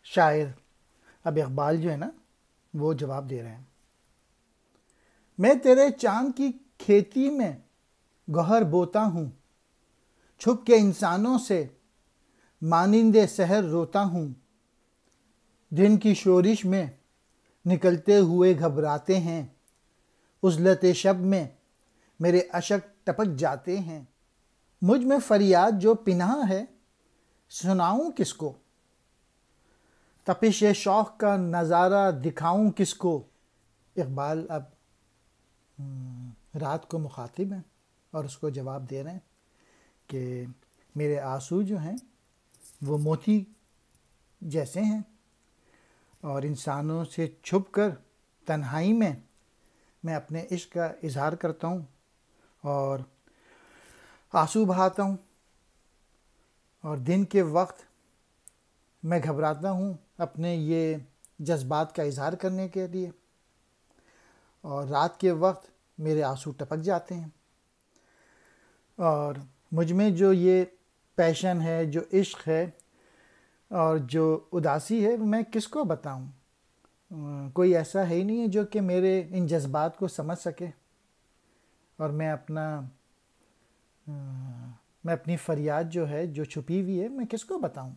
شاعر اب اقبال جو ہے نا وہ جواب دے رہے ہیں. میں تیرے چاند کی کھیتی میں گوہر بوتا ہوں، چھپ کے انسانوں سے مانند سحر روتا ہوں. دن کی شورش میں نکلتے ہوئے گھبراتے ہیں، عزلت شب میں میرے اشک ٹپک جاتے ہیں. مجھ میں فریاد جو پنہاں ہے سناؤں کس کو، تپش شوق کا نظارہ دکھاؤں کس کو. اقبال اب رات کو مخاطب ہیں اور اس کو جواب دے رہے ہیں کہ میرے آنسو جو ہیں وہ موتی جیسے ہیں، اور انسانوں سے چھپ کر تنہائی میں اپنے عشق کا اظہار کرتا ہوں اور آنسو بہاتا ہوں. اور دن کے وقت میں گھبراتا ہوں اپنے یہ جذبات کا اظہار کرنے کے لیے، اور رات کے وقت میرے آنسو ٹپک جاتے ہیں. اور مجھ میں جو یہ پیشن ہے، جو عشق ہے اور جو اداسی ہے، میں کس کو بتاؤں. کوئی ایسا ہے ہی نہیں ہے جو کہ میرے ان جذبات کو سمجھ سکے، اور میں اپنی فریاد جو ہے جو چھپی ہوئی ہے میں کس کو بتاؤں.